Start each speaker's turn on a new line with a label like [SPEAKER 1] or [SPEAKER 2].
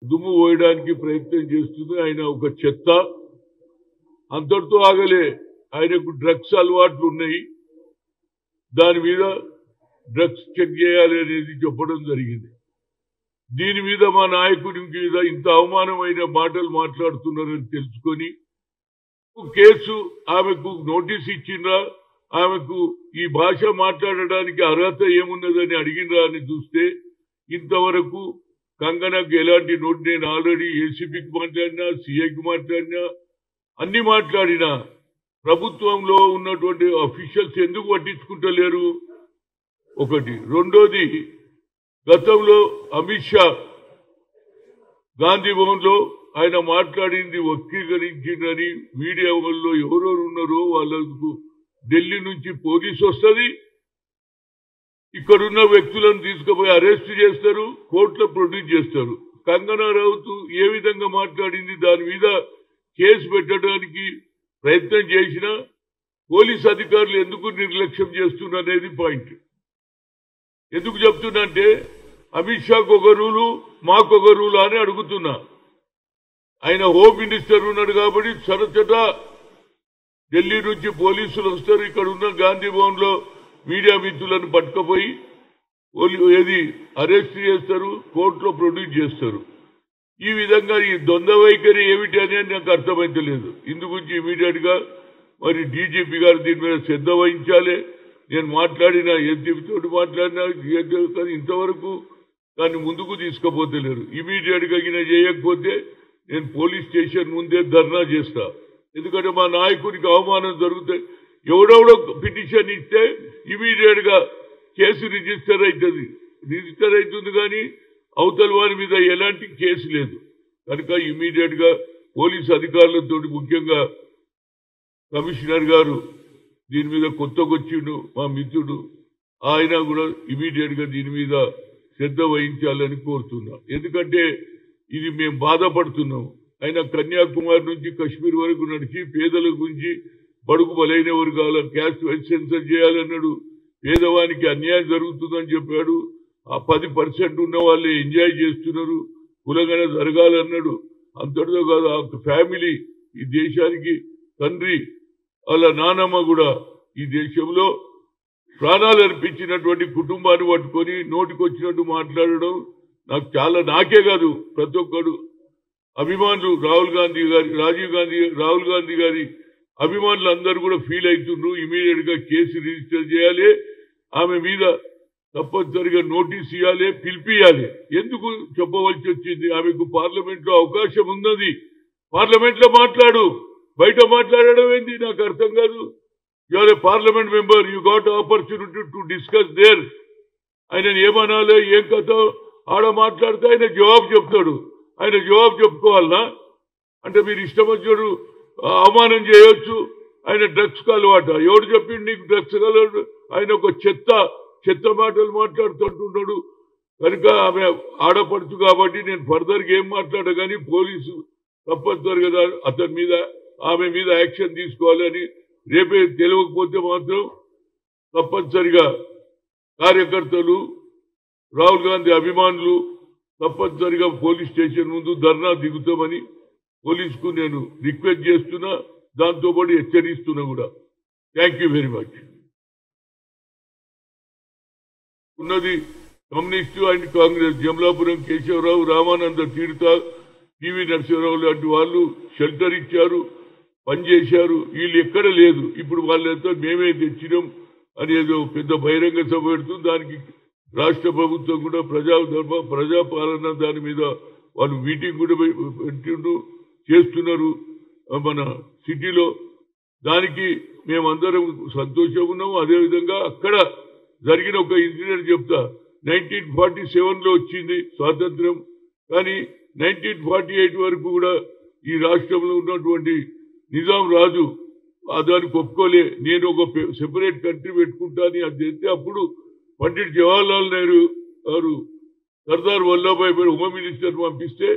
[SPEAKER 1] దుమ్ము పోయడానికి ప్రయత్నం చేస్తుంది. ఆయన ఒక చెత్త. అంతటితో ఆగలే, ఆయనకు డ్రగ్స్ అలవాట్లు ఉన్నాయి, దాని మీద డ్రగ్స్ చెక్ చేయాలి అనేది చెప్పడం జరిగింది. దీని మీద మా నాయకుడి మీద ఇంత అవమానమైన మాటలు మాట్లాడుతున్నారని తెలుసుకొని కేసు ఆమెకు నోటీస్ ఇచ్చిండ్రా, ఆమెకు ఈ భాష మాట్లాడడానికి అర్హత ఏమున్నదని అడిగినరా అని చూస్తే ఇంతవరకు కంగనకు ఎలాంటి నోటు, నేను ఆల్రెడీ ఏసీపీకి మాట్లాడినా, సీఐకి మాట్లాడినా, అన్ని మాట్లాడినా ప్రభుత్వంలో ఉన్నటువంటి అఫీషియల్స్ ఎందుకు పట్టించుకుంటలేరు? ఒకటి. రెండోది, గతంలో అమిత్ షా గాంధీ భవన్ లో ఆయన మాట్లాడింది వక్రీకరించిందని మీడియా వాళ్ళు ఎవరెవరు ఉన్నారో వాళ్ళకు ఢిల్లీ నుంచి పోలీసు వస్తుంది, ఇక్కడున్న వ్యక్తులను తీసుకుపోయి అరెస్ట్ చేస్తారు, కోర్టులో ప్రొడ్యూస్ చేస్తారు. కంగనా రౌత్ ఏ విధంగా మాట్లాడింది దాని మీద కేసు పెట్టడానికి ప్రయత్నం చేసినా పోలీస్ అధికారులు ఎందుకు నిర్లక్ష్యం చేస్తున్నారనేది పాయింట్. ఎందుకు చెప్తున్నా అంటే అమిత్ షాకు ఒక రూలు, మాకు ఒక రూలు అని అడుగుతున్నా. ఆయన హోమ్ మినిస్టర్ ఉన్నాడు కాబట్టి చరచట ఢిల్లీ నుంచి పోలీసులు వస్తారు, ఇక్కడ ఉన్న గాంధీ భవన్ లో మీడియా మిత్రులను పట్టుకుపోయి ఏది అరెస్ట్ చేస్తారు, కోర్టులో ప్రొడ్యూస్ చేస్తారు. ఈ విధంగా ఈ ద్వంద్వ వైఖరి ఏమిటి అనేది నాకు అర్థమైతలేదు. ఇందు గురించి ఇమీడియట్ గా మరి డీజీపీ గారు దీని మీద శ్రద్ధ వహించాలి. నేను మాట్లాడిన ఎస్పీతో మాట్లాడినా కానీ ఇంతవరకు దాన్ని ముందుకు తీసుకుపోతలేరు. ఇమీడియట్ గా చేయకపోతే నేను పోలీస్ స్టేషన్ ముందే ధర్నా చేస్తా. ఎందుకంటే మా నాయకుడికి అవమానం జరుగుతాయి. ఎవడెవడో పిటిషన్ ఇస్తే ఇమీడియట్ గా కేసు రిజిస్టర్ అవుతుంది కానీ అవతల వారి మీద ఎలాంటి కేసు లేదు. కనుక ఇమీడియట్ గా పోలీస్ అధికారులతో, ముఖ్యంగా కమిషనర్ గారు దీని మీద కొత్తకొచ్చిండు మా మిత్రుడు, ఆయన కూడా ఇమీడియట్ గా దీని మీద శ్రద్ధ వహించాలని కోరుతున్నా. ఎందుకంటే ఇది మేము బాధపడుతున్నాం. ఆయన కన్యాకుమారి నుంచి కశ్మీర్ వరకు నడిచి పేదల గురించి, బడుగు బలైన వర్గాల క్యాస్ట్ వైజ్ సెన్సర్ చేయాలన్నాడు. పేదవానికి అన్యాయం జరుగుతుందని చెప్పాడు. ఆ 10% ఉన్న వాళ్ళే ఎంజాయ్ చేస్తున్నారు, కులగన జరగాలన్నాడు. అంతటితో కాదు, ఆ ఫ్యామిలీ ఈ దేశానికి తండ్రి, వాళ్ళ నానమ్మ కూడా ఈ దేశంలో ప్రాణాలు అర్పించినటువంటి కుటుంబాన్ని పట్టుకొని నోటికొచ్చినట్టు మాట్లాడడం నాకు చాలా, నాకే కాదు ప్రతి ఒక్కడు అభిమానులు, రాహుల్ గాంధీ గారి అభిమానులు అందరూ కూడా ఫీల్ అవుతుండ్రు. ఇమీడియట్ గా కేసు రిజిస్టర్ చేయాలి, ఆమె మీద తప్పనిసరిగా నోటీస్ ఇవ్వాలి, పిలిపియాలి. ఎందుకు చెప్పవలసి వచ్చింది? ఆమెకు పార్లమెంట్ లో అవకాశం ఉన్నది, పార్లమెంట్ లో మాట్లాడు, బయట మాట్లాడడం ఏంటి నాకు అర్థం కాదు. You are a parliament member, you got opportunity to discuss there. ఆయన ఏమనాలి, ఏం కథ ఆడ మాట్లాడితే ఆయన జవాబు చెప్తాడు. ఆయన జవాబు చెప్పుకోవాలనా? అంటే మీరు ఇష్టం వచ్చాడు అవమానం చేయొచ్చు. ఆయన డ్రగ్స్ అలవాట, ఎవడు చెప్పిండు నీకు డ్రగ్స్ కలవాడు? ఆయన ఒక చెత్త మాటలు మాట్లాడుతుంటున్నాడు. కనుక ఆమె ఆడపడుచు కాబట్టి నేను ఫర్దర్గా ఏం మాట్లాడా కానీ పోలీసు తప్పనిసరిగా అతని మీద, ఆమె మీద యాక్షన్ తీసుకోవాలని, రేపే తెలియకపోతే మాత్రం తప్పనిసరిగా కార్యకర్తలు, రాహుల్ గాంధీ అభిమానులు తప్పనిసరిగా పోలీస్ స్టేషన్ ముందు ధర్నా దిగుతామని పోలీసుకు నేను రిక్వెస్ట్ చేస్తున్నా, దాంతో పాటు హెచ్చరిస్తున్నా కూడా. Thank you very much. ఉన్నది communist and Congress, Jamalapuram Keshavarao, Ramananda Tirtha, PV Narasimharao లాంటి వాళ్ళు షెల్టర్ ఇచ్చారు, పనిచేశారు. వీళ్ళు ఎక్కడ లేదు. ఇప్పుడు వాళ్ళంతా మేమే తెచ్చినాం అనేదో పెద్ద బహిరంగ సభ పెడుతుంది. దానికి రాష్ట్ర ప్రభుత్వం కూడా ప్రజాపాలన దాని మీద వాళ్ళు మీటింగ్ కూడా పెట్టిండు, చేస్తున్నారు మన సిటీలో. దానికి మేమందరం సంతోషంగా ఉన్నాము. అదేవిధంగా అక్కడ జరిగిన ఒక ఇన్సిడెంట్ చెప్తా. 1947లో వచ్చింది స్వాతంత్ర్యం, కానీ 1948 వరకు కూడా ఈ రాష్ట్రంలో ఉన్నటువంటి నిజాం రాజు దానికి ఒప్పుకోలే. నేను ఒక సెపరేట్ కంట్రీ పెట్టుకుంటాను అది చెప్తే అప్పుడు పండిట్ జవహర్లాల్ నెహ్రూ గారు సర్దార్ వల్లభాయ్ పటేల్ హోమ్ మినిస్టర్ పంపిస్తే